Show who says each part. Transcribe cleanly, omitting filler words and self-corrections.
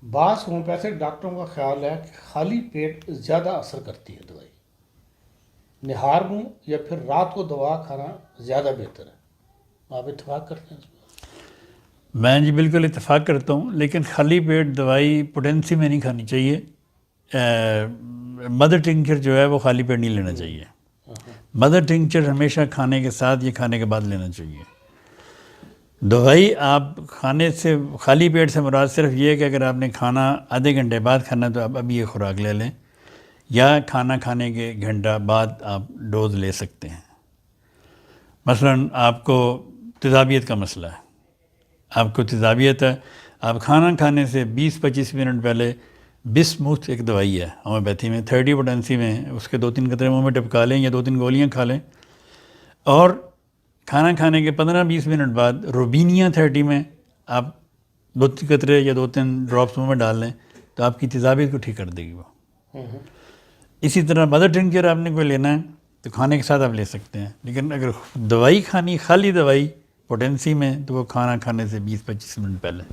Speaker 1: بعض ہومیوپیتھک ڈاکٹروں کا خیال ہے کہ خالی پیٹ زیادہ اثر کرتی ہے دوائی، نہار منہ یا پھر رات کو دوا کھانا زیادہ بہتر ہے۔ آپ اتفاق کرتے ہیں اس پر؟
Speaker 2: میں جی بالکل اتفاق کرتا ہوں، لیکن خالی پیٹ دوائی پوٹینسی میں نہیں کھانی چاہیے۔ مدر ٹنکچر جو ہے وہ خالی پیٹ نہیں لینا چاہیے۔ مدر ٹنکچر ہمیشہ کھانے کے ساتھ یا کھانے کے بعد لینا چاہیے۔ دوائی آپ کھانے سے خالی پیٹ سے مراد صرف یہ ہے کہ اگر آپ نے کھانا آدھے گھنٹے بعد کھانا ہے تو آپ ابھی یہ خوراک لے لیں، یا کھانا کھانے کے گھنٹہ بعد آپ ڈوز لے سکتے ہیں۔ مثلا آپ کو تیزابیت کا مسئلہ ہے، آپ کو تیزابیت ہے، آپ کھانا کھانے سے 20-25 منٹ پہلے بسموتھ ایک دوائی ہے ہومیوپیتھی میں 30 پوٹینسی میں، اس کے 2-3 قطرے منہ میں ٹپکا لیں یا 2-3 گولیاں کھا لیں، اور کھانا کھانے کے 15-20 منٹ بعد روبینیا 30 میں آپ 2-3 قطرے یا 2-3 ڈراپس منہ میں ڈال لیں تو آپ کی تیزابیت کو ٹھیک کر دے گی وہ۔ اسی طرح مدر ٹنکچر آپ نے کوئی لینا ہے تو کھانے کے ساتھ آپ لے سکتے ہیں، لیکن اگر دوائی کھانی خالی دوائی پوٹینسی میں تو وہ کھانا کھانے سے 20-25 منٹ پہلے۔